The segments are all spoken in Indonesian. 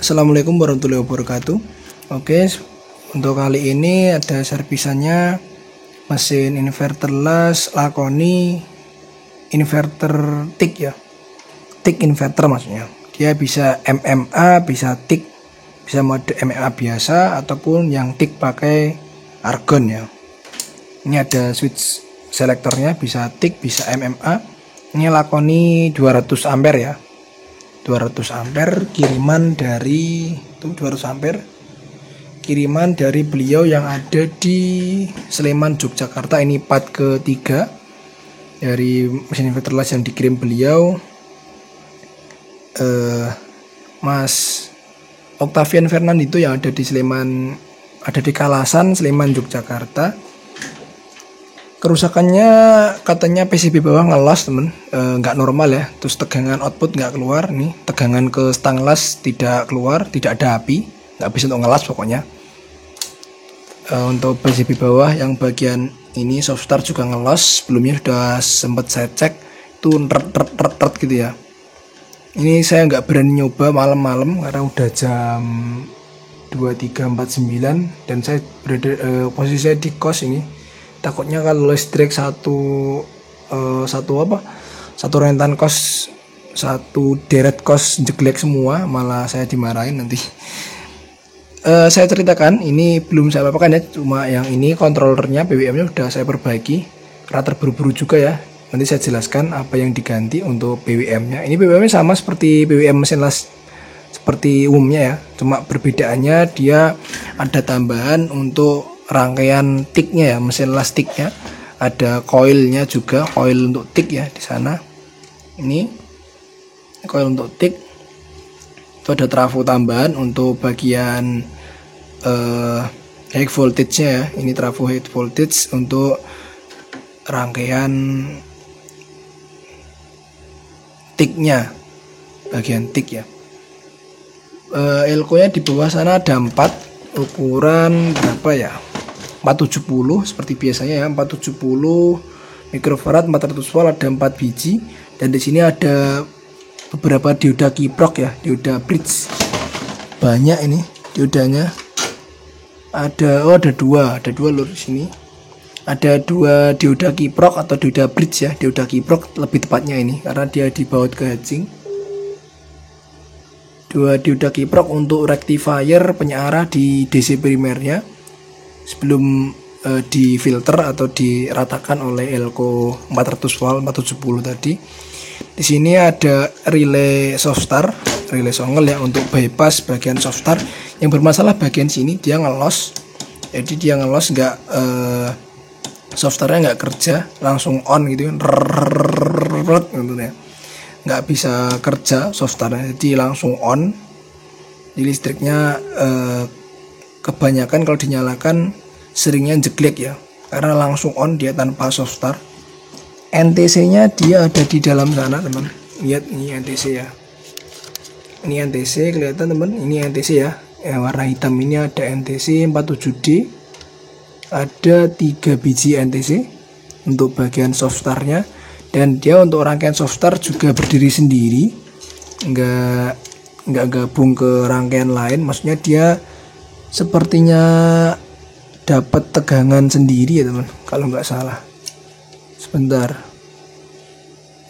Assalamualaikum warahmatullahi wabarakatuh. Oke, untuk kali ini ada servisannya mesin inverter las Lakoni inverter TIG ya. TIG inverter maksudnya. Dia bisa MMA, bisa TIG, bisa mode MMA biasa ataupun yang TIG pakai argon ya. Ini ada switch selektornya, bisa TIG, bisa MMA. Ini Lakoni 200 ampere ya. 200 ampere kiriman dari 200 ampere kiriman dari beliau yang ada di Sleman, Yogyakarta. Ini part ketiga dari mesin inverter las yang dikirim beliau, Mas Octavian Fernando yang ada di Sleman, ada di Kalasan, Sleman, Yogyakarta. Kerusakannya katanya PCB bawah ngelos temen, nggak normal ya. Terus tegangan output nggak keluar nih, tegangan ke stang las tidak keluar, tidak ada api, nggak bisa untuk ngelas pokoknya. Untuk PCB bawah yang bagian ini soft start juga ngelos. Sebelumnya sudah sempat saya cek itu ret gitu ya. Ini saya nggak berani nyoba malam-malam karena udah jam 23.49 dan saya berada posisi saya di kos ini. Takutnya kalau listrik satu rentan kos, satu deret kos jeglek semua, malah saya dimarahin nanti. Saya ceritakan, ini belum saya apakan ya, cuma yang ini kontrolernya BWM-nya udah saya perbaiki karena terburu-buru juga ya. Nanti saya jelaskan apa yang diganti untuk BWM-nya. Ini BWM-nya sama seperti BWM mesin las seperti umumnya ya, cuma perbedaannya dia ada tambahan untuk rangkaian TIG-nya ya, mesin lastiknya ada coilnya juga, coil untuk TIG ya di sana. Ini coil untuk TIG, itu ada trafo tambahan untuk bagian high voltage-nya ya. Ini trafo high voltage untuk rangkaian TIG-nya, bagian TIG ya. Elko-nya di bawah sana ada 4, ukuran berapa ya? 470 seperti biasanya ya, 470 mikrofarad 400 volt, ada 4 biji. Dan di sini ada beberapa dioda kiprok ya, dioda bridge. Banyak ini diodanya. Ada dua lur di sini. Ada 2 dioda kiprok atau dioda bridge ya, dioda kiprok lebih tepatnya ini karena dia dibaut ke heatsink. 2 dioda kiprok untuk rectifier penyearah di DC primernya sebelum difilter atau diratakan oleh elko 400 volt 470 tadi. Di sini ada relay soft start, relay songel ya untuk bypass bagian soft start. Yang bermasalah bagian sini dia ngelos. Jadi dia ngelos nggak soft startnya nggak kerja langsung on gitu kan, gitu ya. Nggak bisa kerja soft startnya, jadi langsung on. Di listriknya kebanyakan kalau dinyalakan seringnya jeglek ya, karena langsung on dia tanpa soft start. NTC nya dia ada di dalam sana teman, lihat ini NTC ya, ini NTC kelihatan teman, ini NTC ya, warna hitam ini ada NTC 47D, ada 3 biji NTC untuk bagian soft start nya. Dan dia untuk rangkaian soft start juga berdiri sendiri, nggak gabung ke rangkaian lain. Maksudnya dia sepertinya dapat tegangan sendiri ya teman, kalau nggak salah. Sebentar,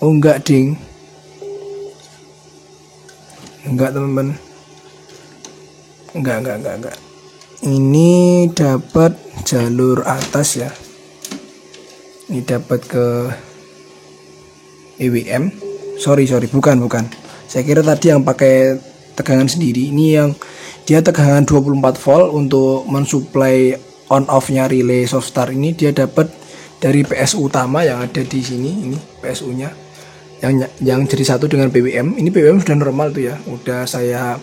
oh enggak ding, enggak teman-teman, enggak. Ini dapat jalur atas ya, ini dapat ke EWM. Sorry, bukan. Saya kira tadi yang pakai tegangan sendiri. Ini yang dia tegangan 24 volt untuk mensuplai on off-nya relay soft start. Ini dia dapat dari PSU utama yang ada di sini. Ini PSU-nya yang jadi satu dengan BWM. Ini BWM sudah normal tuh ya. Udah saya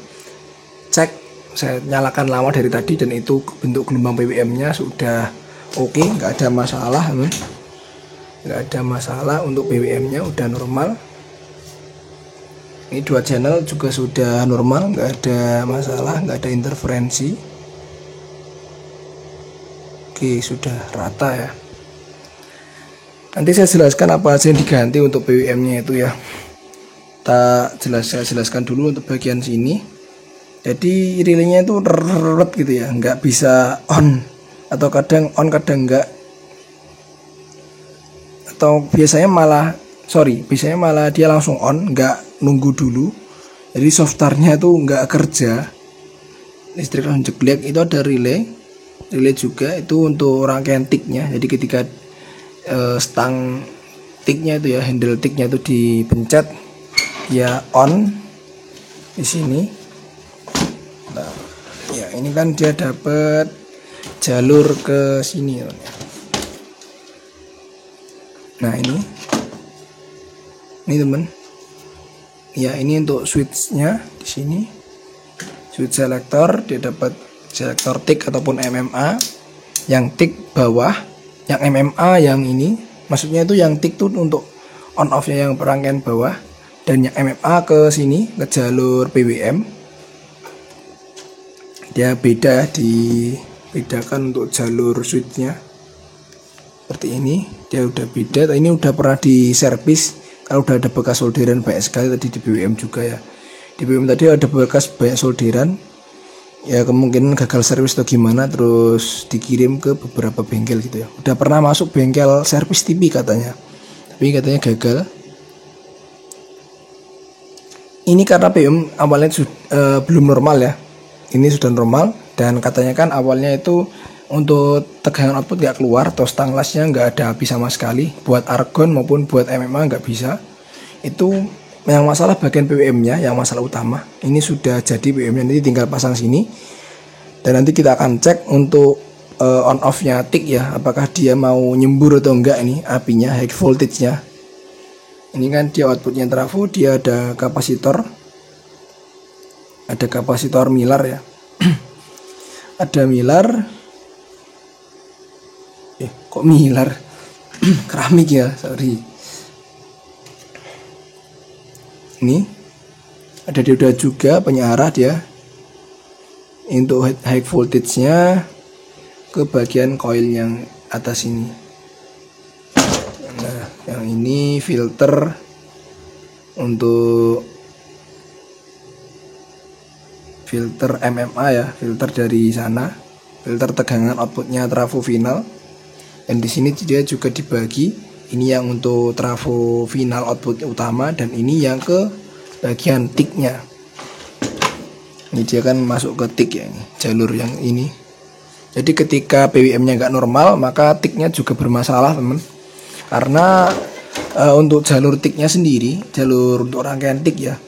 cek, saya nyalakan lama dari tadi dan itu bentuk gelombang BWM-nya sudah oke, nggak ada masalah, nggak ada masalah untuk BWM-nya udah normal. Ini 2 channel juga sudah normal, nggak ada masalah, nggak ada interferensi. Oke, sudah rata ya. Nanti saya jelaskan apa aja yang diganti untuk BWM-nya itu ya. Saya jelaskan dulu untuk bagian sini. Jadi relaynya itu reret gitu ya, nggak bisa on, atau kadang on kadang enggak, atau biasanya malah dia langsung on, nggak nunggu dulu. Jadi softwarenya itu nggak kerja, listrik langsung jeblek. Itu ada relay juga itu untuk rangkaian tiknya. Jadi ketika stang tiknya itu ya, handle tiknya itu dipencet, dia on di sini. Nah, ya ini kan dia dapat jalur ke sini ya. Nah ini teman. Ya ini untuk switchnya di sini, switch selector, dia dapat selektor tik ataupun MMA. Yang tik bawah, yang MMA yang ini, maksudnya itu yang tik tuh untuk on off-nya yang perangkaian bawah, dan yang MMA ke sini ke jalur PWM. Dia dibedakan untuk jalur switchnya seperti ini. Dia udah beda, ini udah pernah di servis. Kalau udah ada bekas solderan banyak sekali tadi di BWM juga ya. Di BWM tadi ada bekas banyak solderan, ya kemungkinan gagal servis atau gimana, terus dikirim ke beberapa bengkel gitu ya. Udah pernah masuk bengkel servis TV katanya, tapi katanya gagal. Ini karena BWM awalnya belum normal ya. Ini sudah normal, dan katanya kan awalnya itu untuk tegangan output nggak keluar, atau stang lasnya nggak ada api sama sekali, buat argon maupun buat MMA nggak bisa. Itu yang masalah bagian PWM-nya, yang masalah utama. Ini sudah jadi PWM-nya, nanti tinggal pasang sini, dan nanti kita akan cek untuk on off-nya tik ya, apakah dia mau nyembur atau enggak. Ini apinya, high voltage-nya. Ini kan dia outputnya trafo, dia ada kapasitor Miller ya. Ada Miller, kok Miller keramik ya, sorry. Ini ada dioda juga penyearah dia untuk high voltage nya ke bagian coil yang atas ini. Nah yang ini filter untuk filter MMA ya, filter dari sana, filter tegangan outputnya trafo final. Dan di sini dia juga dibagi, ini yang untuk trafo final output utama, dan ini yang ke bagian tiknya. Ini dia kan masuk ke tik ya, ini jalur yang ini. Jadi ketika PWM-nya nggak normal, maka tiknya juga bermasalah teman. Karena untuk jalur tiknya sendiri, jalur untuk rangkaian tik ya,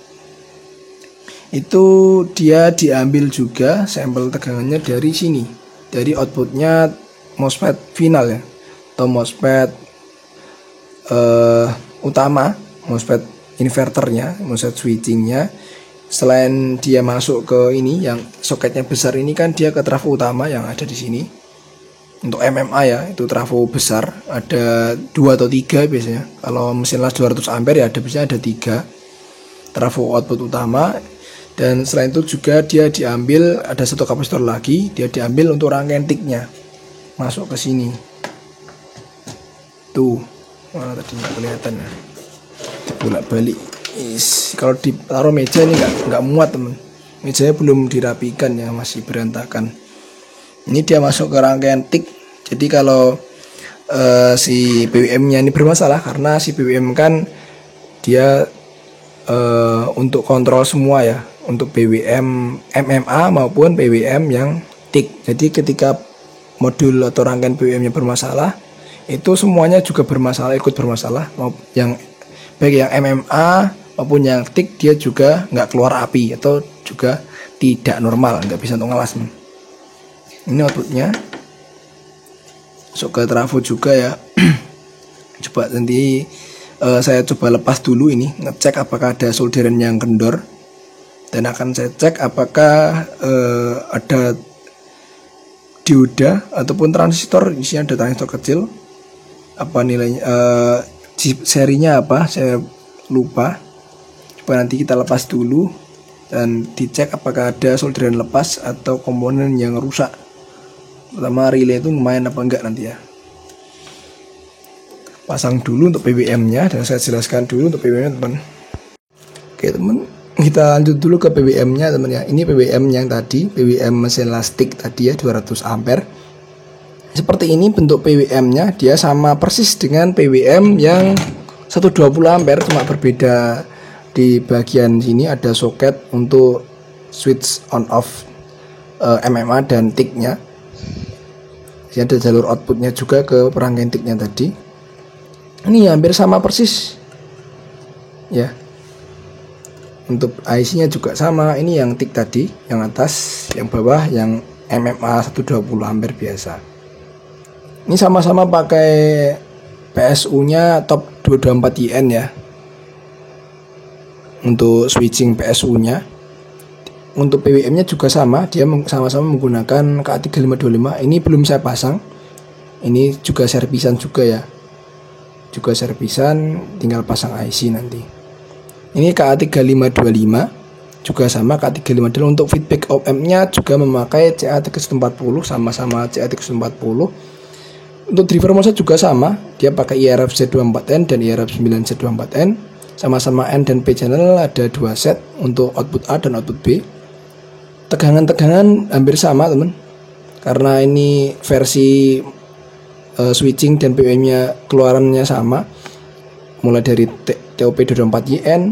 itu dia diambil juga sampel tegangannya dari sini, dari outputnya MOSFET final ya, atau MOSFET utama, MOSFET inverternya, MOSFET switchingnya. Selain dia masuk ke ini yang soketnya besar, ini kan dia ke trafo utama yang ada di sini. Untuk MMA ya, itu trafo besar, ada 2 atau 3 biasanya. Kalau mesin las 200 ampere ya biasanya ada 3 trafo output utama. Dan selain itu juga dia diambil, ada satu kapasitor lagi, dia diambil untuk rangkaian tiknya masuk ke sini. Tuh, mana tadi nggak kelihatan ya, bolak-balik. Kalau ditaruh meja ini nggak muat temen, mejanya belum dirapikan ya, masih berantakan. Ini dia masuk ke rangkaian tik. Jadi kalau si PWM-nya ini bermasalah, karena si PWM kan dia untuk kontrol semua ya, untuk PWM MMA maupun PWM yang tik. Jadi ketika modul atau rangkaian PWM-nya bermasalah, itu semuanya juga bermasalah, ikut bermasalah. Yang baik yang MMA maupun yang tik, dia juga nggak keluar api atau juga tidak normal, nggak bisa untuk ngelas. Ini outputnya masuk ke trafo juga ya. Coba nanti saya coba lepas dulu ini, ngecek apakah ada solderan yang kendor, dan akan saya cek apakah ada dioda ataupun transistor. Di sini ada transistor kecil, apa nilainya, serinya apa saya lupa. Coba nanti kita lepas dulu dan dicek apakah ada solderan lepas atau komponen yang rusak. Pertama relay itu lumayan apa enggak nanti ya. Pasang dulu untuk PWM nya, dan saya jelaskan dulu untuk PWM nya teman. Oke teman, Kita lanjut dulu ke PWM-nya teman ya. Ini PWM yang tadi, PWM mesin lastik tadi ya, 200 ampere. Seperti ini bentuk PWM-nya, dia sama persis dengan PWM yang 120 ampere, cuma berbeda di bagian sini ada soket untuk switch on off MMA dan tick-nya. Jadi ada jalur outputnya juga ke perangkai tick-nya tadi. Ini hampir sama persis ya. Untuk IC-nya juga sama. Ini yang tick tadi, yang atas, yang bawah yang MMA 120 ampere biasa. Ini sama-sama pakai PSU-nya top 224YN ya. Untuk switching PSU-nya. Untuk PWM-nya juga sama, dia sama-sama menggunakan KA3525. Ini belum saya pasang. Ini juga servisan juga ya. Juga servisan, tinggal pasang IC nanti. Ini KA3525 juga sama KA3525. Untuk feedback op-amp-nya juga memakai CA340, sama-sama CA340. Untuk driver MOSFET juga sama, dia pakai IRF Z24N dan IRF 9Z24N. Sama-sama N dan P channel, ada 2 set untuk output A dan output B. Tegangan-tegangan hampir sama teman, karena ini versi switching dan PWM-nya keluarannya sama, mulai dari TOP 24YN.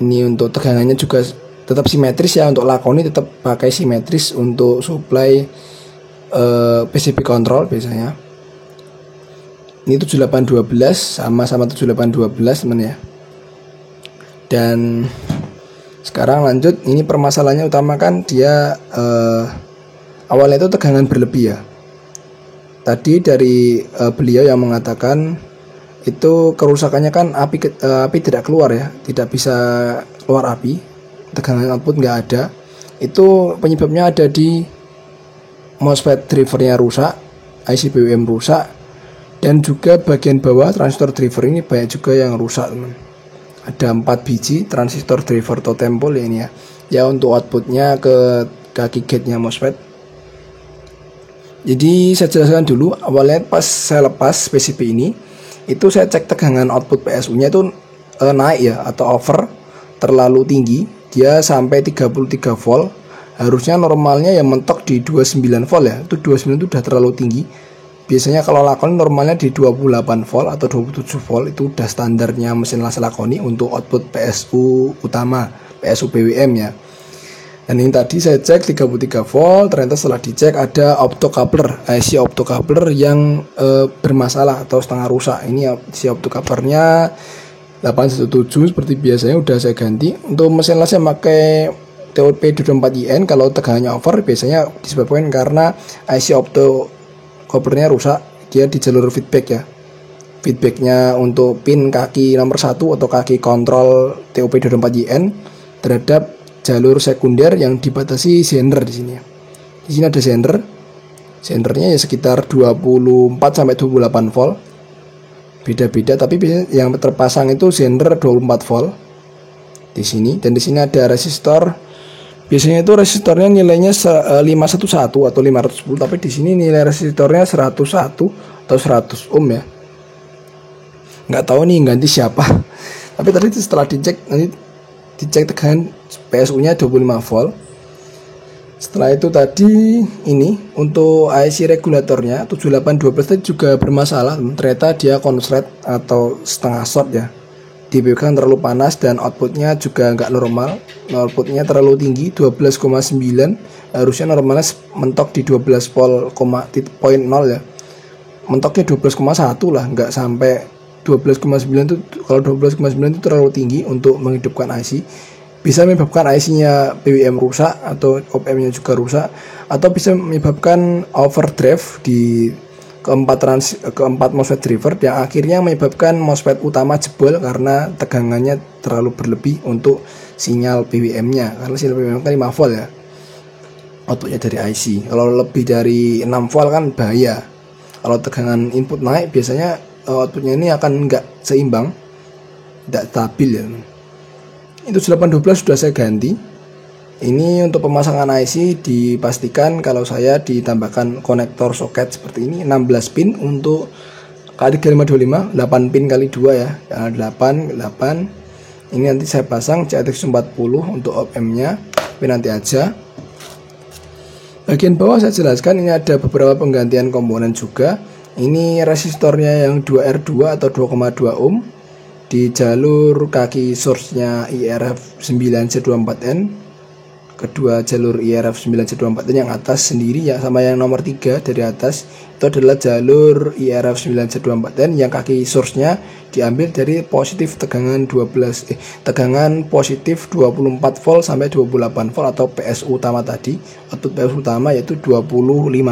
Ini untuk tegangannya juga tetap simetris ya. Untuk lakoni tetap pakai simetris untuk supply PCB control biasanya. Ini 7812 sama-sama 7812 teman ya. Dan sekarang lanjut, ini permasalahannya utamakan dia awalnya itu tegangan berlebih ya. Tadi dari beliau yang mengatakan itu kerusakannya kan api tidak keluar ya, tidak bisa keluar api, tegangan output nggak ada. Itu penyebabnya ada di MOSFET drivernya rusak, IC PWM rusak, dan juga bagian bawah transistor driver ini banyak juga yang rusak teman. Ada 4 biji transistor driver totem pole ini ya. Ya untuk outputnya ke kaki gate-nya MOSFET. Jadi saya jelaskan dulu, awalnya pas saya lepas PCB ini, itu saya cek tegangan output PSU-nya itu naik ya, atau over, terlalu tinggi. Dia sampai 33 volt. Harusnya normalnya yang mentok di 29 volt ya. Itu 29 itu udah terlalu tinggi. Biasanya kalau lakoni normalnya di 28 volt atau 27 volt, itu udah standarnya mesin las lakoni untuk output PSU utama, PSU PWM ya. Dan ini tadi saya cek 33 volt, ternyata setelah dicek ada optocoupler, IC optocoupler yang bermasalah atau setengah rusak. Ini IC optocouplernya 817 seperti biasanya udah saya ganti. Untuk mesin las yang pakai TOP 24YN, kalau tegangannya over biasanya disebabkan karena IC optocouplernya rusak. Dia di jalur feedback ya. Feedbacknya untuk pin kaki nomor 1 atau kaki kontrol TOP 24YN terhadap jalur sekunder yang dibatasi sender di sini ya. Di sini ada sender. Sendernya ya sekitar 24 sampai 28 volt. Beda-beda, tapi yang terpasang itu sender 24 volt di sini. Dan di sini ada resistor. Biasanya itu resistornya nilainya 511 atau 510, tapi di sini nilai resistornya 101 atau 100 ohm ya. Nggak tahu nih ganti siapa. Tapi tadi setelah dicek, nanti dicek tegangan PSU-nya 25 volt. Setelah itu tadi ini untuk IC regulatornya 7812 tadi juga bermasalah. Ternyata dia konslet atau setengah short ya. Dipegang terlalu panas dan outputnya juga nggak normal. Outputnya terlalu tinggi 12,9. Harusnya normalnya mentok di 12 volt, point 0 ya. Mentoknya 12,1 lah, nggak sampai 12,9 itu. Kalau 12,9 itu terlalu tinggi untuk menghidupkan IC. Bisa menyebabkan IC-nya PWM rusak atau op-amp-nya juga rusak, atau bisa menyebabkan overdrive di keempat MOSFET driver yang akhirnya menyebabkan MOSFET utama jebol karena tegangannya terlalu berlebih untuk sinyal PWM-nya, karena sinyal PWM kan 5 volt ya outputnya dari IC. Kalau lebih dari 6 volt kan bahaya. Kalau tegangan input naik biasanya outputnya ini akan nggak seimbang, tidak stabil ya. Itu 812 sudah saya ganti. Ini untuk pemasangan IC dipastikan kalau saya ditambahkan konektor soket seperti ini 16 pin untuk KA3525, 8 pin kali 2 ya. 8 Ini nanti saya pasang CATX 40 untuk op-amp-nya, tapi nanti aja. Bagian bawah saya jelaskan, ini ada beberapa penggantian komponen juga. Ini resistornya yang 2R2 atau 2,2 ohm di jalur kaki source-nya IRF 9C24N. Kedua jalur IRF 9C24N yang atas sendiri ya, sama yang nomor 3 dari atas itu adalah jalur IRF 9C24N yang kaki source-nya diambil dari positif tegangan tegangan positif 24 volt sampai 28 volt atau PSU utama tadi. Output PSU utama yaitu 25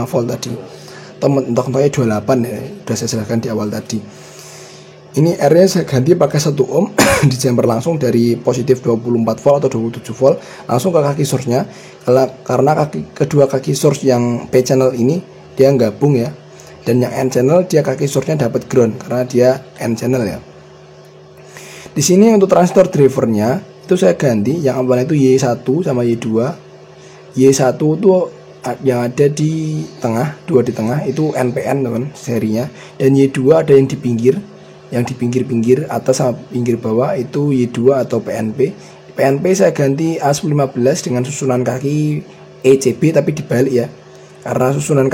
volt tadi. Atau mentok-mentoknya 28 ya, sudah saya jelaskan di awal tadi. Ini R-nya saya ganti pakai 1 ohm di jumper langsung dari positif 24 volt atau 27 volt langsung ke kaki source-nya. Karena kedua kaki source yang P channel ini dia gabung ya. Dan yang N channel dia kaki source-nya dapat ground karena dia N channel ya. Di sini untuk transistor drivernya itu saya ganti, yang awalnya itu Y1 sama Y2. Y1 itu yang ada di tengah, dua di tengah itu NPN teman serinya, dan Y2 ada yang di pinggir. Yang di pinggir-pinggir atas sama pinggir bawah itu Y2 atau PNP. PNP saya ganti A15 dengan susunan kaki ECB tapi dibalik ya. Karena susunan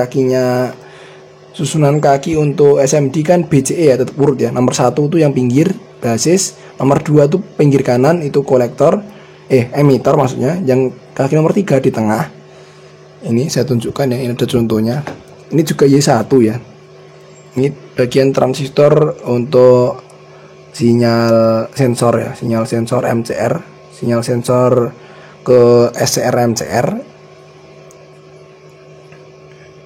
kaki untuk SMD kan BCE ya, tetap urut ya. Nomor 1 itu yang pinggir basis, nomor 2 itu pinggir kanan itu kolektor, emitter maksudnya, yang kaki nomor 3 di tengah. Ini saya tunjukkan ya, ini ada contohnya. Ini juga Y1 ya. Ini bagian transistor untuk sinyal sensor ya, sinyal sensor MCR, sinyal sensor ke SCR MCR.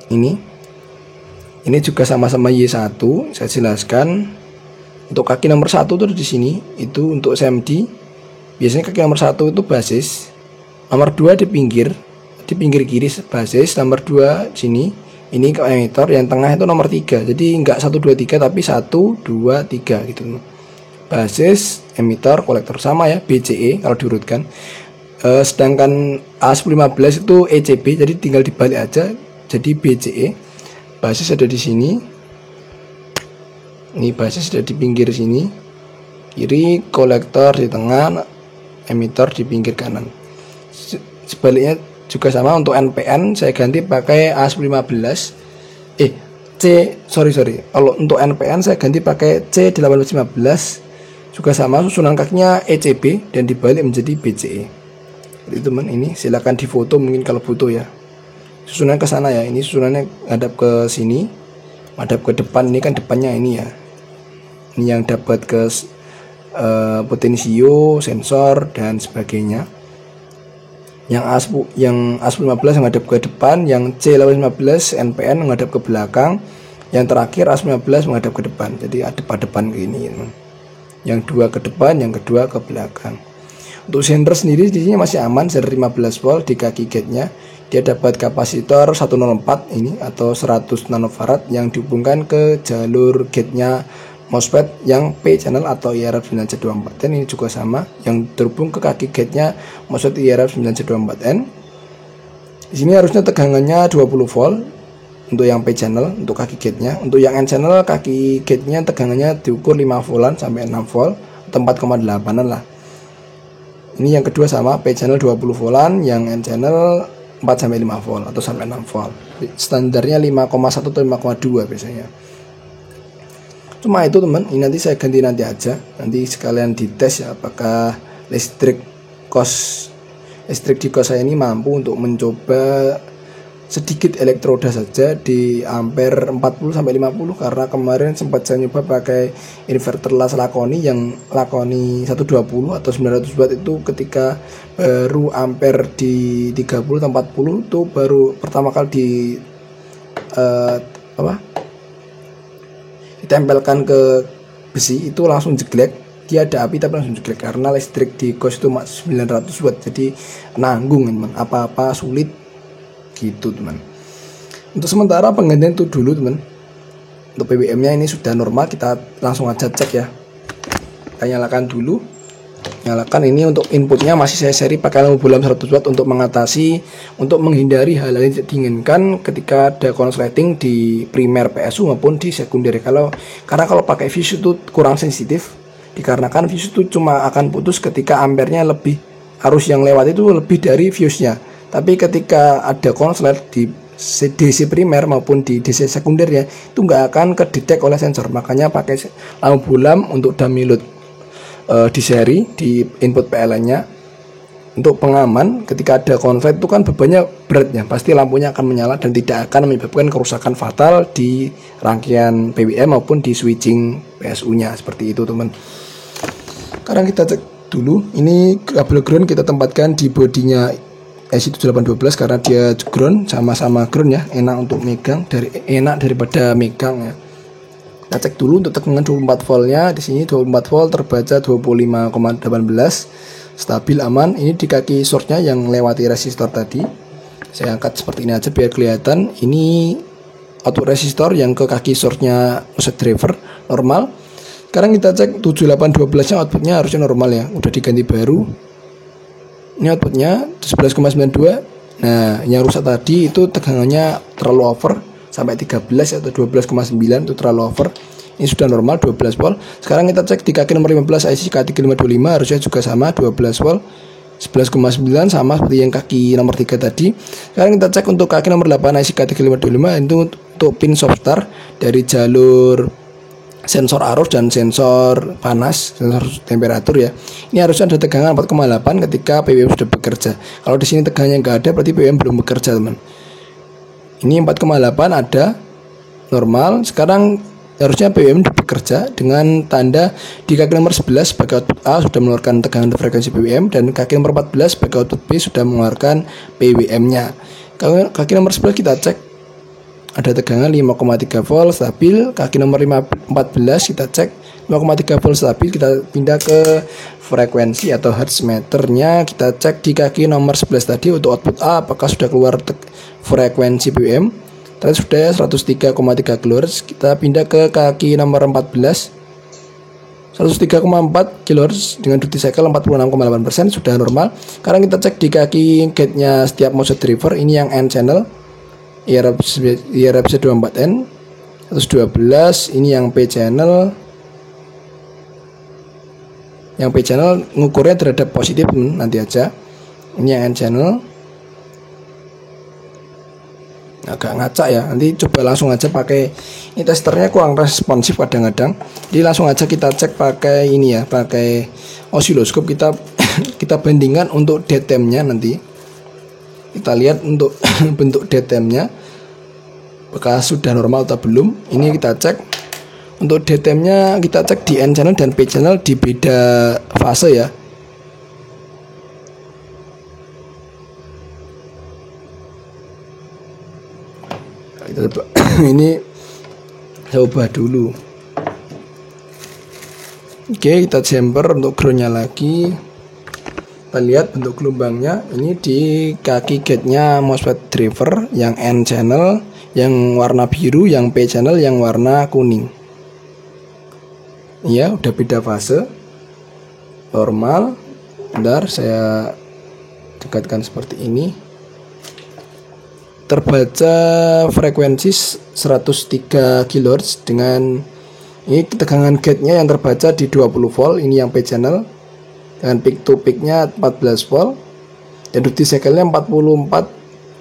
Ini juga sama-sama Y1, saya jelaskan. Untuk kaki nomor 1 itu di sini, itu untuk SMD. Biasanya kaki nomor 1 itu basis, nomor 2 di pinggir kiri basis, nomor 2 sini. Ini ke emitter, yang tengah itu nomor 3. Jadi enggak 1 2 3 tapi 1 2 3 gitu. Basis, emitter, kolektor sama ya, BCE kalau diurutkan. Sedangkan A15 itu ECB, jadi tinggal dibalik aja jadi BCE. Basis ada di sini. Ini basis ada di pinggir sini. Kiri, kolektor di tengah, emitter di pinggir kanan. Sebaliknya juga sama untuk NPN saya ganti pakai A15. Kalau untuk NPN saya ganti pakai C1815. Juga sama susunan kakinya ECB dan dibalik menjadi BCE. Jadi teman, ini silakan difoto mungkin kalau butuh ya. Susunan ke sana ya. Ini susunannya hadap ke sini, hadap ke depan. Ini kan depannya ini ya. Ini yang dapat ke potensio, sensor dan sebagainya. Yang A15 menghadap ke depan, yang C1815 NPN menghadap ke belakang, yang terakhir A19 menghadap ke depan. Jadi depan ke ini. Yang dua ke depan, yang kedua ke belakang. Untuk sender sendiri di sini masih aman, sender 15 volt di kaki gate-nya. Dia dapat kapasitor 104 ini atau 100 nanofarad yang dihubungkan ke jalur gate-nya MOSFET yang P channel atau IRF 9C24N. Ini juga sama yang terhubung ke kaki gate-nya MOSFET IRF 9C24N. Di sini harusnya tegangannya 20 volt untuk yang P channel untuk kaki gate-nya. Untuk yang N channel kaki gate-nya tegangannya diukur 5 voltan sampai 6 volt atau 4,8an lah. Ini yang kedua sama, P channel 20 voltan, yang N channel 4 sampai 5 volt atau sampai 6 volt. Standarnya 5,1 atau 5,2 biasanya. Cuma itu teman, ini nanti saya ganti nanti aja. Nanti sekalian dites ya apakah listrik di kos saya ini mampu untuk mencoba sedikit elektroda saja di ampere 40 sampai 50, karena kemarin sempat saya nyoba pakai inverter las Lakoni yang Lakoni 120 atau 900 watt itu ketika baru ampere di 30 atau 40 itu baru pertama kali ditempelkan ke besi itu langsung jeglek. Dia ada api tapi langsung jeglek karena listrik di kos itu 900 watt, jadi nanggung teman, apa-apa sulit gitu teman. Untuk sementara penggantian itu dulu teman. Untuk PWM nya ini sudah normal, kita langsung aja cek ya. Kita nyalakan dulu. Nyalakan ini untuk inputnya masih saya seri pakai lampu bohlam 100 watt untuk menghindari hal-hal yang tidak diinginkan ketika ada konsleting di primer PSU maupun di sekunder. Karena kalau pakai fuse itu kurang sensitif, dikarenakan fuse itu cuma akan putus ketika ampernya lebih, arus yang lewat itu lebih dari fuse-nya. Tapi ketika ada konslet di DC primer maupun di DC sekunder ya, itu nggak akan kedetek oleh sensor. Makanya pakai lampu bolam untuk dummy load di seri di input PLN-nya. Untuk pengaman, ketika ada konslet itu kan bebannya berat ya, pasti lampunya akan menyala dan tidak akan menyebabkan kerusakan fatal di rangkaian PWM maupun di switching PSU-nya. Seperti itu teman. Sekarang kita cek dulu, ini kabel ground kita tempatkan di bodinya SI7812 karena dia ground, sama-sama ground ya, enak untuk megang, enak daripada megang ya. Kita cek dulu untuk tegangan 24 voltnya. Di sini 24 volt terbaca 25,18, stabil aman. Ini di kaki shortnya yang lewati resistor tadi. Saya angkat seperti ini aja biar kelihatan. Ini output resistor yang ke kaki shortnya MOSFET driver normal. Sekarang kita cek 7812 nya outputnya harusnya normal ya, udah diganti baru. Ini outputnya 11,92. Nah, yang rusak tadi itu tegangannya terlalu over sampai 13 atau 12,9 itu terlalu over. Ini sudah normal 12 volt. Sekarang kita cek di kaki nomor 15 IC K3525 harusnya juga sama 12 volt. 11,9 sama seperti yang kaki nomor 3 tadi. Sekarang kita cek untuk kaki nomor 8 IC K3525 itu untuk pin soft-start dari jalur sensor arus dan sensor panas, sensor temperatur ya. Ini harusnya ada tegangan 4,8 ketika PWM sudah bekerja. Kalau di sini tegangannya nggak ada, berarti PWM belum bekerja teman. Ini 4,8 ada normal. Sekarang harusnya PWM bekerja dengan tanda di kaki nomor 11 sebagai output A sudah mengeluarkan tegangan frekuensi PWM dan kaki nomor 14 sebagai output B sudah mengeluarkan PWM-nya. Kaki nomor 11 kita cek ada tegangan 5,3 volt stabil. Kaki nomor 14 kita cek 5,3 volt stabil. Kita pindah ke frekuensi atau hertz meternya. Kita cek di kaki nomor 11 tadi untuk output A apakah sudah keluar frekuensi PWM. Tadi sudah 103,3 kHz. Kita pindah ke kaki nomor 14 103,4 kHz dengan duty cycle 46,8% sudah normal. Sekarang kita cek di kaki gate-nya setiap MOSFET driver. Ini yang N channel IRFC24N 112. Ini yang P channel. Yang P channel ngukurnya terhadap positif nanti aja. Ini yang N channel. Agak ngacak ya, nanti coba langsung aja pakai ini, testernya kurang responsif kadang-kadang, jadi langsung aja kita cek pakai ini ya, pakai osiloskop. Kita bandingkan untuk DTM-nya, nanti kita lihat untuk bentuk DTM-nya bekas sudah normal atau belum. Ini kita cek untuk DTM-nya, kita cek di N channel dan P channel di beda fase ya. Ini saya ubah dulu. Oke, kita jumper untuk groundnya lagi. Kita lihat bentuk gelombangnya. Ini di kaki gate-nya MOSFET driver yang N channel yang warna biru, yang P channel yang warna kuning. Ya, udah beda fase. Normal. Bentar, saya dekatkan seperti ini. Terbaca frekuensi 103 kHz dengan ini tegangan gate-nya yang terbaca di 20 volt. Ini yang P channel dengan peak to peak-nya 14 volt dan duty cycle-nya 44,2%.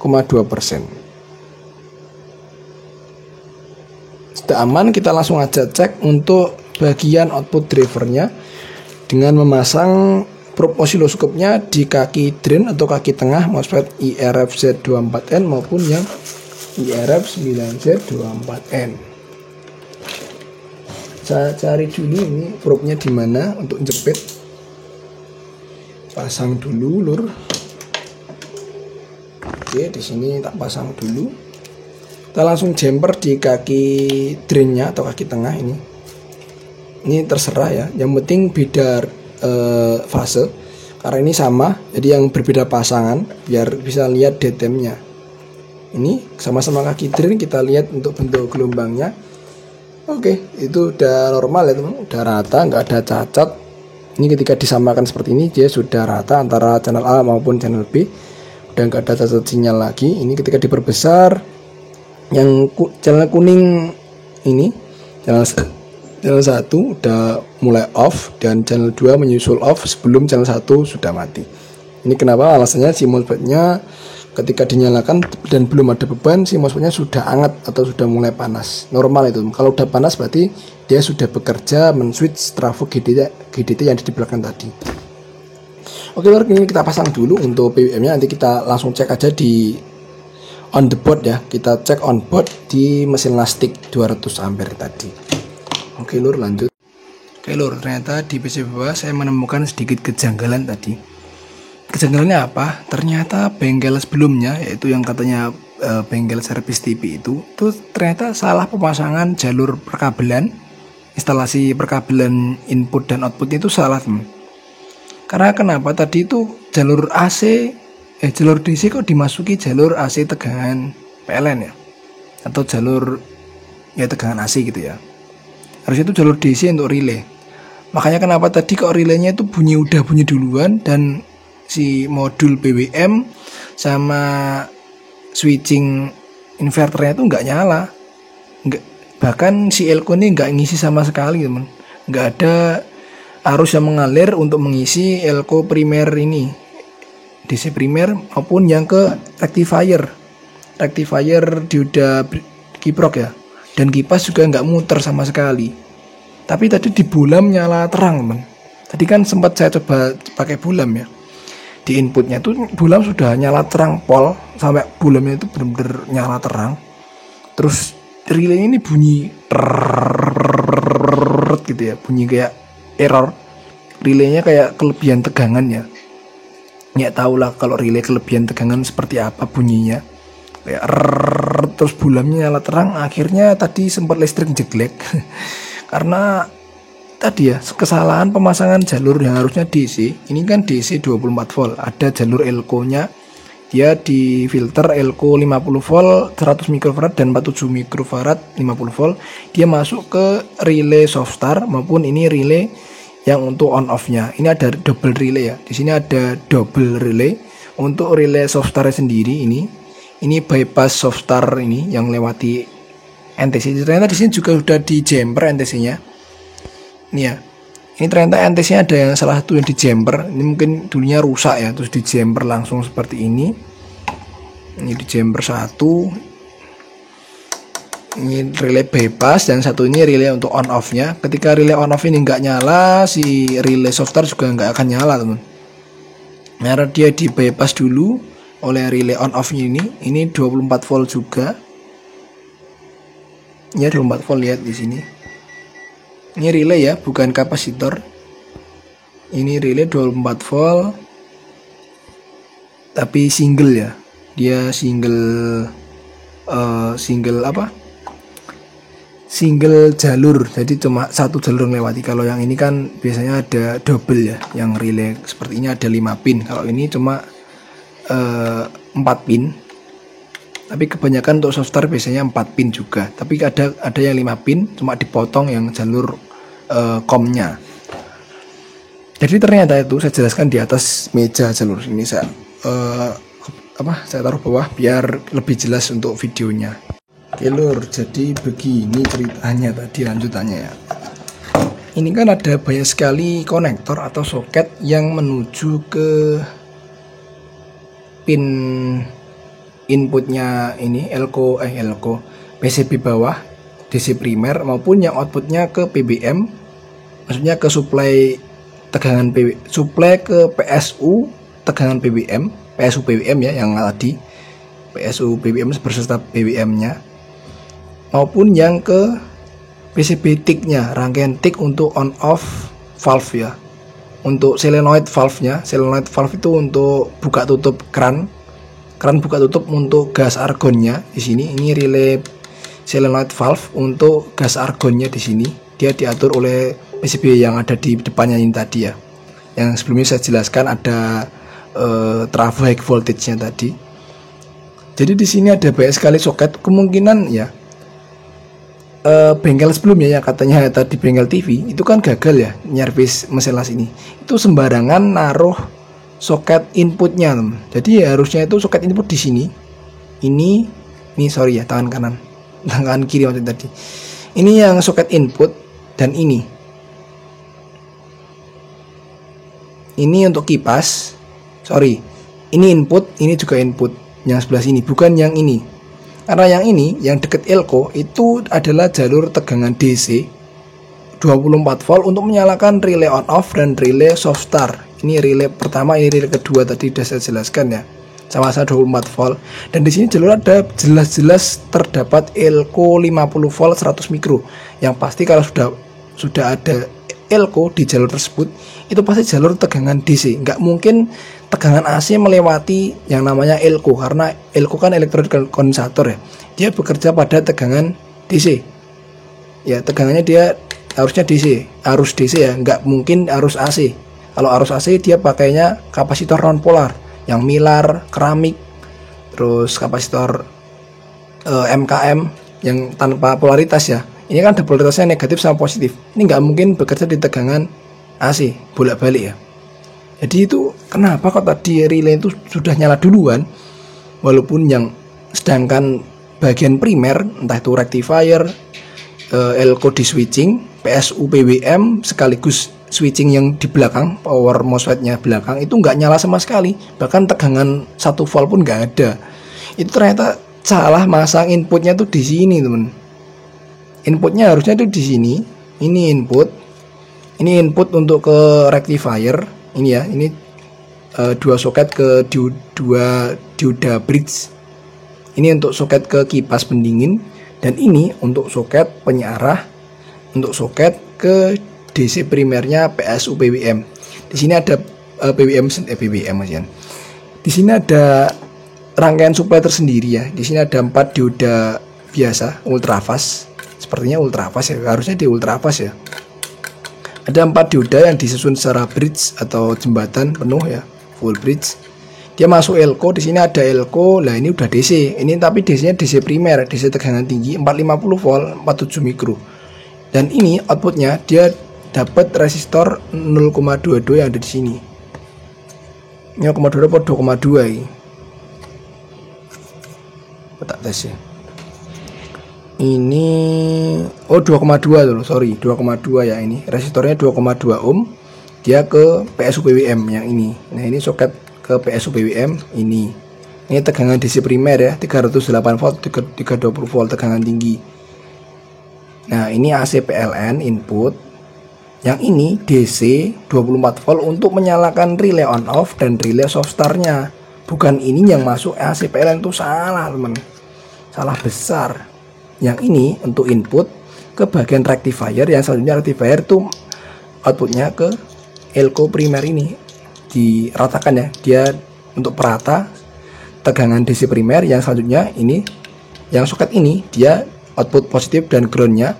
Sudah aman, kita langsung aja cek untuk bagian output drivernya dengan memasang probe osiloskopnya di kaki drain atau kaki tengah MOSFET IRFZ24N maupun yang IRF9Z24N. Saya cari dulu ini probe-nya di mana untuk jepit. Pasang dulu, lur. Oke, di sini tak pasang dulu. Kita langsung jumper di kaki drainnya atau kaki tengah ini. Ini terserah ya. Yang penting beda fase karena ini sama, jadi yang berbeda pasangan biar bisa lihat DTM-nya. Ini sama-sama kaki drain, kita lihat untuk bentuk gelombangnya. Oke, itu udah normal ya teman, udah rata, nggak ada cacat. Ini ketika disamakan seperti ini dia sudah rata antara channel A maupun channel B, udah nggak ada cacat sinyal lagi. Ini ketika diperbesar yang channel kuning ini channel 1 udah mulai off dan channel 2 menyusul off sebelum channel 1 sudah mati. Ini kenapa alasannya si MOSFET-nya ketika dinyalakan dan belum ada beban, si MOSFET-nya sudah hangat atau sudah mulai panas. Normal itu. Kalau udah panas berarti dia sudah bekerja men-switch trafo GDT yang ada di belakang tadi. Oke, ini kita pasang dulu untuk PWM-nya. Nanti kita langsung cek aja di on the board ya. Kita cek on board di mesin lastik 200 ampere tadi. Oke lur, lanjut. Oke lur, ternyata di PCB bawah saya menemukan sedikit kejanggalan tadi. Kejanggalannya apa? Ternyata bengkel sebelumnya, yaitu yang katanya bengkel servis TV itu ternyata salah pemasangan jalur perkabelan. Instalasi perkabelan input dan output itu salah, teman. Karena kenapa? Tadi itu jalur AC jalur DC kok dimasuki jalur AC tegangan PLN ya, atau jalur ya tegangan AC gitu ya. Harusnya itu jalur DC untuk relay. Makanya kenapa tadi kok relaynya itu udah bunyi duluan, dan si modul BWM sama switching inverternya itu nggak nyala. Bahkan si elko ini nggak ngisi sama sekali, teman. Nggak ada arus yang mengalir untuk mengisi elko primer ini, DC primer maupun yang ke rectifier dioda kiprok ya, dan kipas juga nggak muter sama sekali. Tapi tadi di bulam nyala terang, teman. Tadi kan sempat saya coba pakai bulam ya, di inputnya tuh bulam sudah nyala terang pol, sampai bulamnya itu benar-benar nyala terang. Terus relay ini bunyi gitu ya, bunyi kayak error. Relaynya kayak kelebihan tegangan ya. Nggak tahu lah kalau relay kelebihan tegangan seperti apa bunyinya. Kayak terus bulamnya nyala terang. Akhirnya tadi sempat listrik jeglek karena tadi ya kesalahan pemasangan jalur yang harusnya DC. Ini kan DC 24 volt, ada jalur elko nya, dia di filter elko 50 volt 100 mikrofarad dan 47 mikrofarad 50 volt. Dia masuk ke relay Softstar maupun ini relay yang untuk on off nya. Ini ada double relay ya. Di sini ada double relay untuk relay Softstar sendiri. Ini bypass Softstar ini yang lewati NTC. Ternyata di sini juga sudah di jumper NTC nya. Ini ya. Ini ternyata NTC nya ada yang salah satu yang di jumper. Ini mungkin dulunya rusak ya, terus di jumper langsung seperti ini. Ini di jumper satu. Ini relay bypass, dan satu ini relay untuk on off nya. Ketika relay on off ini nggak nyala, si relay Softstar juga nggak akan nyala, teman. Karena dia di bypass dulu oleh relay on off nya ini. Ini 24 volt juga. Ya 24 volt, lihat di sini. Ini relay ya, bukan kapasitor. Ini relay 24 volt, tapi single ya. Dia single single jalur, jadi cuma satu jalur melewati. Kalau yang ini kan biasanya ada double ya, yang relay seperti ini ada 5 pin. Kalau ini cuma 4 pin, tapi kebanyakan untuk Softstar biasanya 4 pin juga. Tapi ada yang 5 pin, cuma dipotong yang jalur komnya. Jadi ternyata itu saya jelaskan di atas meja jalur ini. Saya taruh bawah biar lebih jelas untuk videonya. Oke lur, jadi begini ceritanya tadi, lanjutannya ya. Ini kan ada banyak sekali konektor atau soket yang menuju ke pin inputnya ini elko PCB bawah DC primer maupun yang outputnya ke PBM, maksudnya ke supply tegangan supply ke PSU tegangan PBM, PSU PBM ya, yang tadi PSU PBM berserta PBM nya, maupun yang ke PCB tick-nya, rangkaian tick untuk on off valve ya. Untuk solenoid valve-nya, solenoid valve itu untuk buka tutup keran buka tutup untuk gas argonnya di sini. Ini relay solenoid valve untuk gas argonnya di sini. Dia diatur oleh PCB yang ada di depannya ini tadi ya. Yang sebelumnya saya jelaskan ada trafo high voltage-nya tadi. Jadi di sini ada banyak sekali soket. Kemungkinan ya bengkel sebelumnya yang katanya tadi bengkel TV itu kan gagal ya nyervis mesin las ini. Itu sembarangan naruh soket inputnya, teman. Jadi ya, harusnya itu soket input di sini. Ini sorry ya, tangan kanan, tangan kiri maksudnya tadi. Ini yang soket input, dan ini ini untuk kipas, sorry, ini input, ini juga input yang sebelah sini, bukan yang ini. Karena yang ini, yang deket elko itu adalah jalur tegangan DC 24 volt untuk menyalakan relay on off dan relay soft start. Ini relay pertama, ini relay kedua tadi sudah saya jelaskan ya. Sama-sama 24 volt. Dan di sini jalur ada jelas-jelas terdapat elko 50 volt 100 mikro. Yang pasti kalau sudah ada elko di jalur tersebut, itu pasti jalur tegangan DC. Nggak mungkin tegangan AC melewati yang namanya elko, karena elko kan elektrolit kondensator ya. Dia bekerja pada tegangan DC. Ya, tegangannya dia harusnya DC, arus DC ya, nggak mungkin arus AC. Kalau arus AC dia pakainya kapasitor non polar yang milar, keramik, terus kapasitor MKM yang tanpa polaritas ya. Ini kan ada polaritasnya negatif sama positif. Ini nggak mungkin bekerja di tegangan AC bolak-balik ya. Jadi itu kenapa kok tadi relay itu sudah nyala duluan, walaupun yang sedangkan bagian primer entah itu rectifier, elko di switching, PSU PWM sekaligus switching yang di belakang, power MOSFET-nya belakang itu nggak nyala sama sekali, bahkan tegangan 1 volt pun nggak ada. Itu ternyata salah masang inputnya tuh di sini teman. Inputnya harusnya tuh di sini. Ini input untuk ke rectifier ini ya, ini dua soket ke dua dioda bridge. Ini untuk soket ke kipas pendingin, dan ini untuk soket penyiarah, untuk soket ke DC primernya PSU PWM. Di sini ada PWM ya. Di sini ada rangkaian supply tersendiri ya. Di sini ada 4 dioda biasa ultrafast. Sepertinya ultrafast ya, harusnya di ultrafast ya. Ada 4 dioda yang disusun secara bridge atau jembatan penuh ya, full bridge. Dia masuk elko, di sini ada elko. Lah ini udah DC. Ini tapi DC-nya DC primer, DC tegangan tinggi 450 volt, 47 mikro. Dan ini outputnya dia dapat resistor 0,22 yang ada di sini. 0,22 atau 2,2 ini. Tak tes ya. Ini 2,2 dulu, sorry, 2,2 ya ini. Resistornya 2,2 ohm. Dia ke PSU PWM yang ini. Nah, ini soket ke PSU PWM ini. Ini tegangan DC primer ya, 308 volt, 320 volt tegangan tinggi. Nah, ini AC PLN input. Yang ini DC 24 volt untuk menyalakan relay on off dan relay soft start-nya. Bukan ini yang masuk AC PLN, itu salah teman. Salah besar. Yang ini untuk input ke bagian rectifier, yang selanjutnya rectifier itu outputnya ke elko primer ini. Diratakan ya, dia untuk perata tegangan DC primer. Yang selanjutnya ini, yang soket ini dia output positif dan groundnya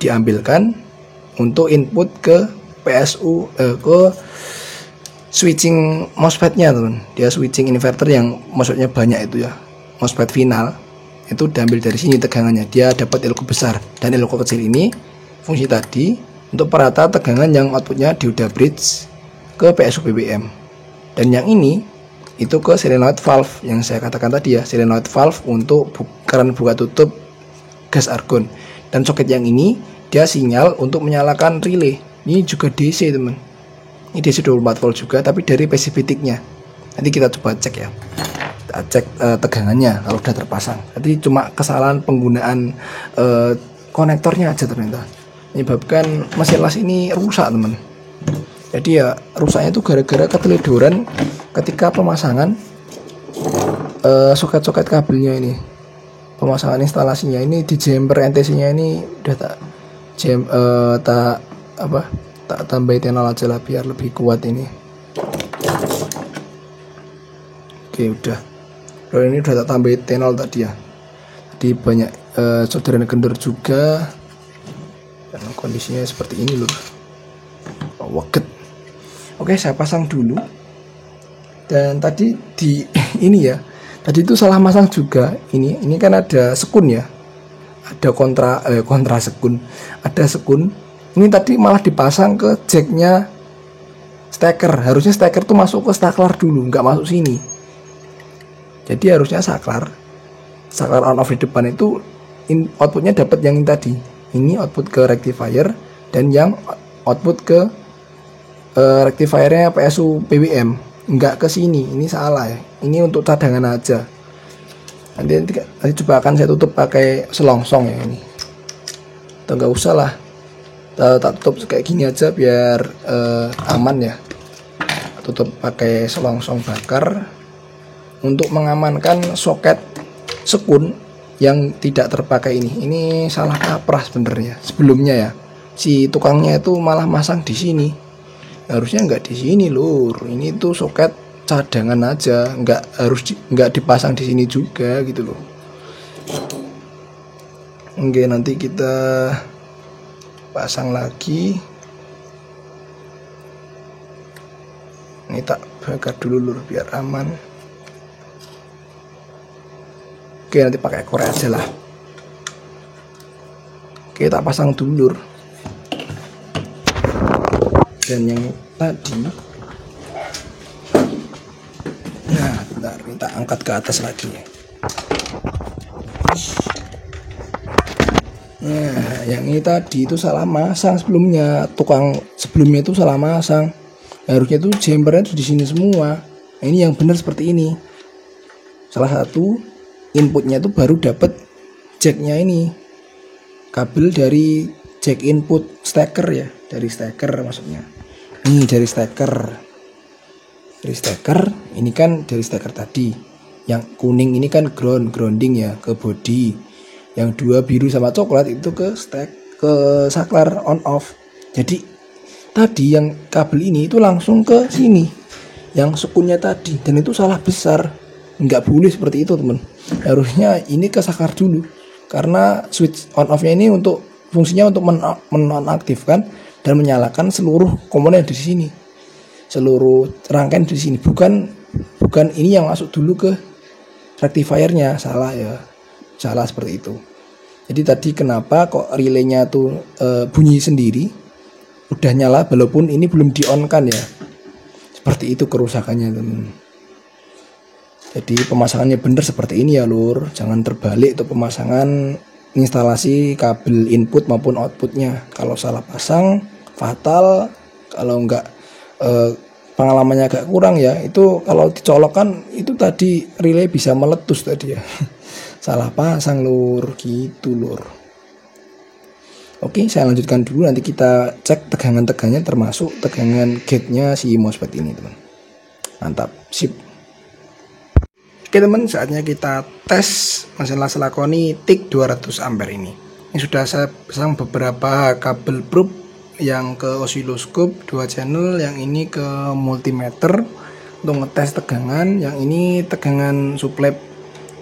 diambilkan untuk input ke PSU ke switching MOSFET-nya teman. Dia switching inverter yang maksudnya banyak itu ya, MOSFET final itu diambil dari sini tegangannya. Dia dapat elko besar, dan elko kecil ini fungsi tadi untuk perata tegangan yang outputnya dioda bridge ke PSU PWM. Dan yang ini itu ke solenoid valve yang saya katakan tadi ya, solenoid valve untuk keran buka tutup gas argon. Dan soket yang ini dia sinyal untuk menyalakan relay. Ini juga DC teman. Ini DC 24 volt juga, tapi dari PCB-nya. Nanti kita coba cek ya. Kita cek tegangannya kalau sudah terpasang. Tadi cuma kesalahan penggunaan konektornya aja ternyata menyebabkan mesin las ini rusak teman. Jadi ya rusaknya itu gara-gara keteledoran ketika pemasangan soket-soket kabelnya ini. Pemasangan instalasinya ini di jumper NTC-nya ini udah tak tambahin tenol aja lah biar lebih kuat ini. Oke, udah. Kalau ini udah tak tambahin tenol tadi ya. Jadi banyak solderan kendor juga. Dan kondisinya seperti ini loh. Waget. Oke, saya pasang dulu. Dan tadi di ini ya. Tadi itu salah masang juga. Ini kan ada sekun ya. Ada kontra sekun, ada sekun. Ini tadi malah dipasang ke jacknya steker. Harusnya steker tuh masuk ke saklar dulu, nggak masuk sini. Jadi harusnya saklar on off di depan itu outputnya dapat yang tadi. Ini output ke rectifier, dan yang output ke rectifiernya PSU PWM, nggak ke sini. Ini salah ya. Ini untuk cadangan aja. Nanti coba akan saya tutup pakai selongsong ya ini. Atau nggak usah lah. Tak tutup kayak gini aja biar aman ya. Tutup pakai selongsong bakar untuk mengamankan soket sekun yang tidak terpakai ini. Ini salah kaprah sebenarnya. Sebelumnya ya, si tukangnya itu malah masang di sini. Harusnya nggak di sini lur. Ini tuh soket cadangan aja, nggak dipasang di sini juga gitu loh. Oke, nanti kita pasang lagi. Ini tak bakar dulu lur biar aman. Oke, nanti pakai korek aja lah. Oke, tak pasang dulu lur. Dan yang tadi, nah bentar, kita angkat ke atas lagi. Nah, yang ini tadi itu salah masang sebelumnya. Tukang sebelumnya itu salah masang. Harusnya itu jumpernya di sini semua. Nah, ini yang benar seperti ini. Salah satu inputnya itu baru dapat jacknya ini. Kabel dari jack input stacker ya, dari stacker maksudnya. Ini dari stacker. Dari stacker, ini kan dari stacker tadi. Yang kuning ini kan grounding ya ke body. Yang dua biru sama coklat itu ke saklar on off. Jadi tadi yang kabel ini itu langsung ke sini. Yang sekunnya tadi, dan itu salah besar. Nggak boleh seperti itu teman. Harusnya ini ke saklar dulu. Karena switch on off-nya ini untuk fungsinya untuk menonaktifkan dan menyalakan seluruh komponen di sini. Seluruh rangkaian di sini, bukan ini yang masuk dulu ke rectifiernya. Salah ya. Salah seperti itu. Jadi tadi kenapa kok relaynya tuh bunyi sendiri? Udah nyala walaupun ini belum di-on-kan ya. Seperti itu kerusakannya teman. Jadi pemasangannya bener seperti ini ya lur. Jangan terbalik untuk pemasangan instalasi kabel input maupun outputnya. Kalau salah pasang fatal. Kalau enggak pengalamannya agak kurang ya, itu kalau dicolokkan itu tadi relay bisa meletus tadi ya. Salah pasang lur, gitu lur. Oke, saya lanjutkan dulu, nanti kita cek tegangan-tegangannya termasuk tegangan gate-nya si MOSFET ini teman. Mantap, sip. Oke teman, saatnya kita tes masalah selakoni TIC 200 ampere ini. Ini sudah saya pasang beberapa kabel probe, yang ke osiloskop 2 channel, yang ini ke multimeter untuk ngetes tegangan, yang ini tegangan supply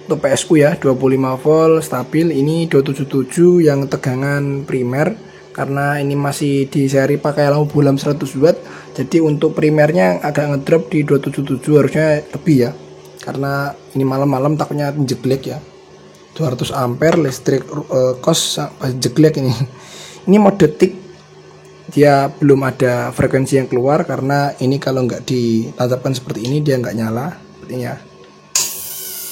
untuk PSU ya 25 volt stabil, ini 277 yang tegangan primer karena ini masih di seri pakai lampu bohlam 100 watt, jadi untuk primernya agak ngedrop di 277, harusnya lebih ya karena ini malam-malam takutnya jeglek ya. 200 ampere listrik kos jeglek ini mode TIC, dia belum ada frekuensi yang keluar karena ini kalau nggak ditancapkan seperti ini dia nggak nyala sepertinya.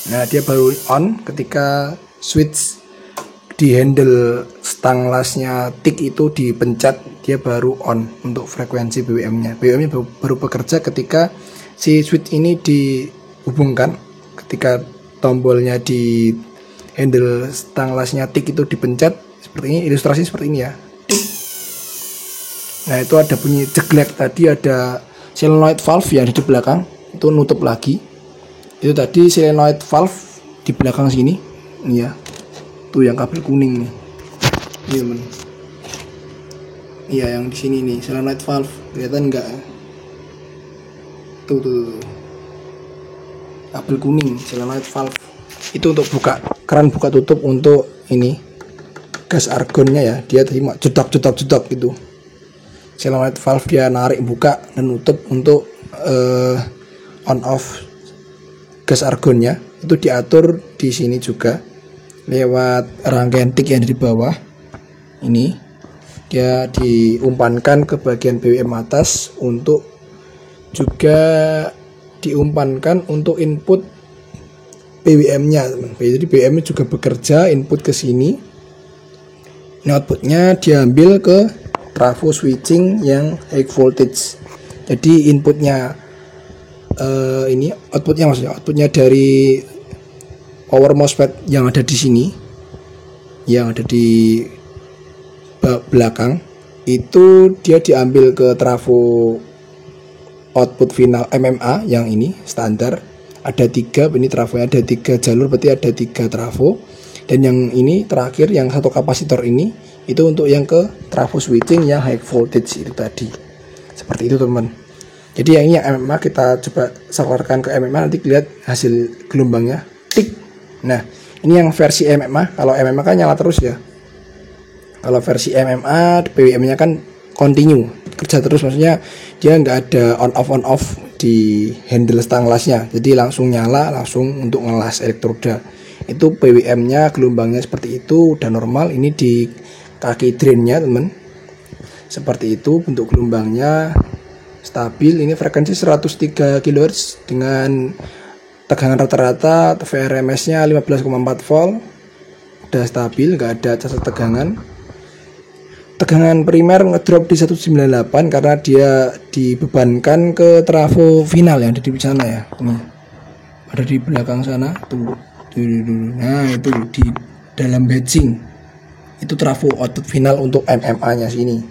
Nah, dia baru on ketika switch di handle stang lasnya TIC itu dipencet, dia baru on untuk frekuensi BWM-nya. BWM-nya baru bekerja ketika si switch ini dihubungkan, ketika tombolnya di handle stang lasnya TIC itu dipencet seperti ini, ilustrasi seperti ini ya. Nah, itu ada bunyi jeglek tadi, ada solenoid valve yang di belakang itu nutup lagi. Itu tadi solenoid valve di belakang sini, ini ya. Tuh yang kabel kuning nih. Iya teman. Iya yang di sini nih solenoid valve, kelihatan enggak? Tuh. Kabel kuning solenoid valve. Itu untuk buka keran buka tutup untuk ini gas argonnya ya. Dia terima jedak gitu. Solenoid valve dia narik buka dan nutup untuk on off gas argonnya. Itu diatur di sini juga lewat rangkaian TIC yang di bawah ini, dia diumpankan ke bagian BWM atas untuk juga diumpankan untuk input BWM-nya teman. Jadi BWM juga bekerja input ke sini. Ini outputnya diambil ke trafo switching yang high voltage. Jadi inputnya ini outputnya, maksudnya outputnya dari power MOSFET yang ada di sini, yang ada di belakang, itu dia diambil ke trafo output final MMA yang ini standar. Ada 3, ini trafonya ada 3 jalur, berarti ada 3 trafo. Dan yang ini terakhir, yang satu kapasitor ini, itu untuk yang ke trafo switching yang high voltage itu tadi. Seperti itu teman. Jadi yang ini yang MMA, kita coba salarkan ke MMA, nanti lihat hasil gelombangnya tik. Nah ini yang versi MMA. Kalau MMA kan nyala terus ya. Kalau versi MMA PWM nya kan continue, kerja terus, maksudnya dia nggak ada on off di handle stang lasnya, jadi langsung nyala langsung untuk ngelas elektroda. Itu PWM nya gelombangnya seperti itu, udah normal. Ini di kaki drainnya teman, seperti itu bentuk gelombangnya, stabil. Ini frekuensi 103 kHz dengan tegangan rata-rata VRMS nya 15,4 volt, udah stabil, nggak ada cacat tegangan. Tegangan primer ngedrop di 198 karena dia dibebankan ke trafo final yang ada di sana ya. Ini ada di belakang sana tuh. Nah itu di dalam batching itu trafo output final untuk MMA nya sini.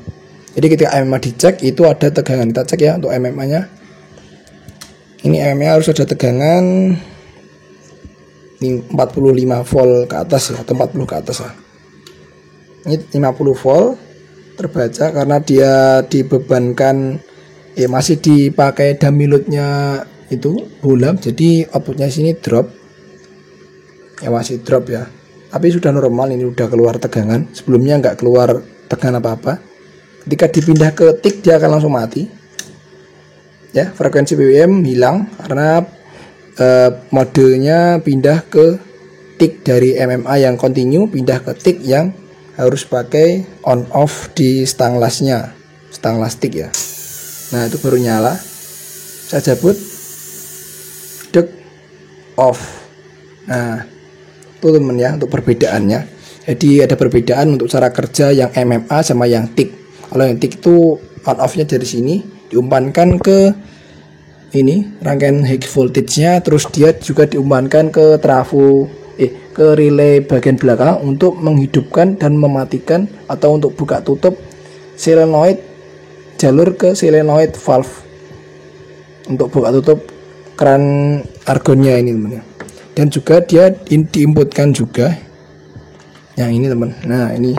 Jadi ketika MMA dicek itu ada tegangan, kita cek ya untuk MMA nya. Ini MMA harus ada tegangan ini 45 volt ke atas ya, atau 40 ke atas lah. Ini 50 volt terbaca karena dia dibebankan ya, masih dipakai dummy loadnya itu bola, jadi outputnya sini drop ya, masih drop ya, tapi sudah normal. Ini udah keluar tegangan, sebelumnya nggak keluar tegangan apa-apa. Ketika dipindah ke tik dia akan langsung mati ya, frekuensi PWM hilang karena modenya pindah ke tik dari MMA yang continue, pindah ke tik yang harus pakai on off di stang lasnya, stang lastik ya. Nah itu baru nyala, saya cabut, dek, off. Nah itu temen ya untuk perbedaannya. Jadi ada perbedaan untuk cara kerja yang MMA sama yang tik. Kalau yang tik itu on off nya dari sini diumpankan ke ini rangkaian high voltage nya, terus dia juga diumpankan ke trafo ke relay bagian belakang untuk menghidupkan dan mematikan atau untuk buka tutup solenoid, jalur ke solenoid valve untuk buka tutup keran argonnya ini teman ya. Dan juga dia diinputkan juga yang ini teman. Nah ini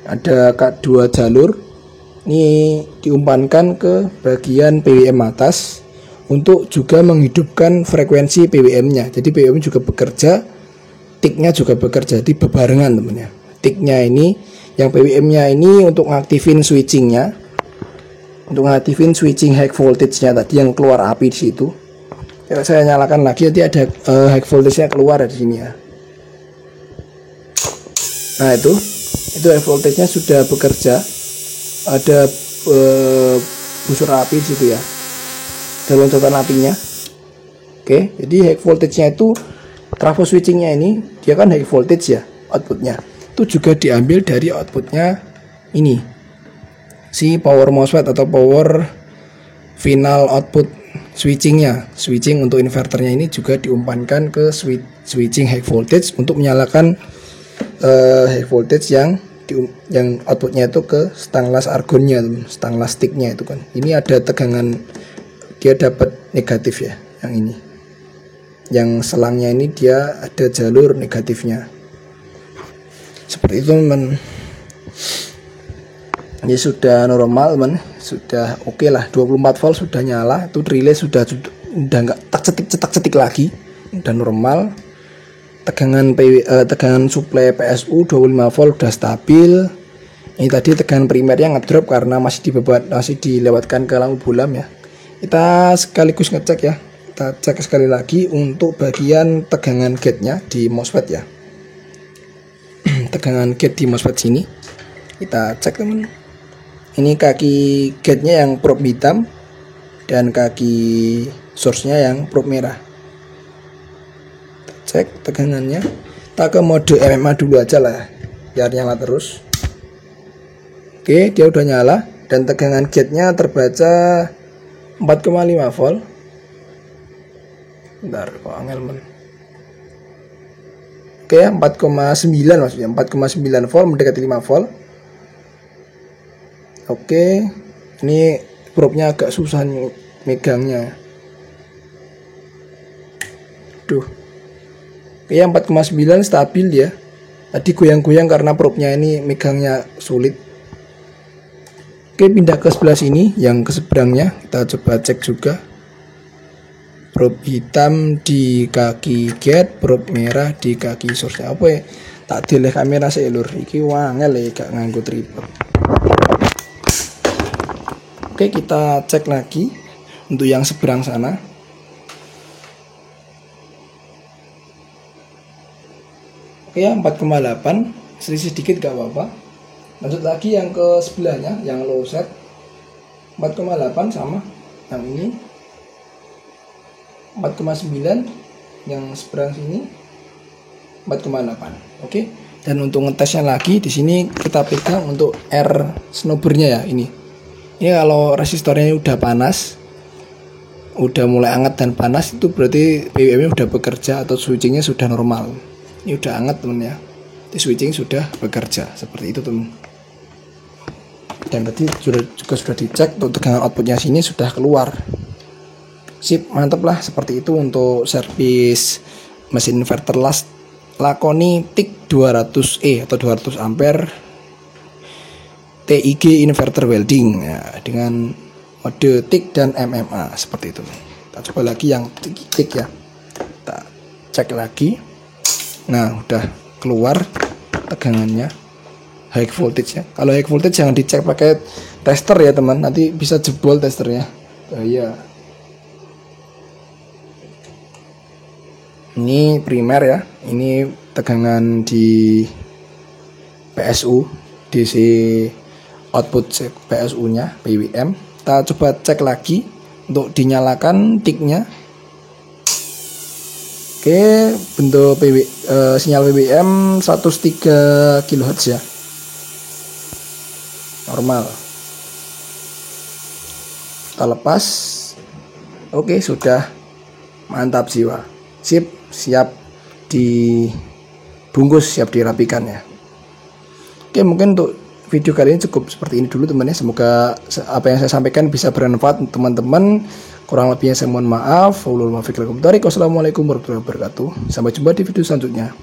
ada 2 jalur, ini diumpankan ke bagian PWM atas untuk juga menghidupkan frekuensi PWM-nya. Jadi PWM juga bekerja, tiknya juga bekerja, jadi bebarengan temennya. Tiknya ini, yang PWM-nya ini untuk ngaktifin switchingnya, untuk ngaktifin switching high voltage-nya tadi yang keluar api di situ. Ya, saya nyalakan lagi, nanti ada high voltage-nya keluar di sini ya. Nah itu high voltage-nya sudah bekerja, ada busur api di situ ya. Ada loncatan apinya. Oke, jadi high voltage-nya itu trafo switching-nya ini dia kan high voltage ya, outputnya itu juga diambil dari outputnya ini, si power MOSFET atau power final output switching-nya. Switching untuk inverternya ini juga diumpankan ke switching high voltage untuk menyalakan high voltage yang outputnya itu ke stang las argonnya, stang las sticknya itu kan. Ini ada tegangan, dia dapat negatif ya, yang ini, yang selangnya ini dia ada jalur negatifnya. Seperti itu teman. Ini sudah normal teman, sudah oke lah, 24 volt sudah nyala, itu relay sudah nggak cetak-cetik lagi, udah normal. Tegangan suplai PSU 25 volt udah stabil. Ini tadi tegangan primernya ngedrop karena masih dilewatkan ke lampu bolam ya. Kita sekaligus ngecek ya, kita cek sekali lagi untuk bagian tegangan gate-nya di MOSFET ya. Tegangan gate di MOSFET sini kita cek teman. Ini kaki gate-nya yang probe hitam dan kaki source-nya yang probe merah. Kita cek tegangannya, kita ke mode MMA dulu aja lah biar nyala terus. Oke, dia udah nyala. dan tegangan gate-nya terbaca 4,5 volt. Bentar, kok angel men. Oke ya, 4,9 maksudnya, 4,9 volt mendekati 5 volt. Oke, ini probe-nya agak susah nih megangnya. Duh. Oke ya, 4,9 stabil ya. Tadi goyang-goyang karena probe-nya ini megangnya sulit. Oke, pindah ke sebelah sini, yang ke seberangnya. Kita coba cek juga. Probe hitam di kaki gate, probe merah di kaki source. Apa ya? Tak deleh kamera sih lur. Iki wangel ya gak nganggo tripod. Oke, kita cek lagi untuk yang seberang sana. Oke ya, 4,8, selisih dikit gak apa-apa. Lanjut lagi yang ke sebelahnya, yang low set 4,8 sama yang ini 4,9, yang seberang sini 4,8. Oke. Dan untuk ngetesnya lagi di sini kita pegang untuk air snubbernya ya ini. Ini kalau resistornya udah panas, udah mulai hangat dan panas, itu berarti PWM-nya udah bekerja atau switchingnya sudah normal. Ini udah hangat temen ya, di switching sudah bekerja seperti itu temen. Dan tadi juga sudah dicek untuk tegangan outputnya sini sudah keluar. Sip, mantep lah. Seperti itu untuk servis mesin inverter Lakoni TIG 200E atau 200 ampere TIG inverter welding ya, dengan mode TIG dan MMA seperti itu. Kita coba lagi yang TIG ya. Kita cek lagi. Nah, udah keluar tegangannya, high voltage ya. Kalau high voltage jangan dicek pakai tester ya teman, nanti bisa jebol testernya. Bahaya. Ini primer ya. Ini tegangan di PSU DC output PSU-nya PWM. Kita coba cek lagi untuk dinyalakan TIG-nya. Oke, bentuk sinyal PWM 103 kHz ya. Normal. Kita lepas. Oke, sudah. Mantap jiwa. Sip, siap dibungkus, siap dirapikan ya. Oke, mungkin untuk video kali ini cukup seperti ini dulu teman-teman ya. Semoga apa yang saya sampaikan bisa bermanfaat untuk teman-teman. Kurang lebihnya saya mohon maaf. Wassalamualaikum warahmatullahi wabarakatuh. Sampai jumpa di video selanjutnya.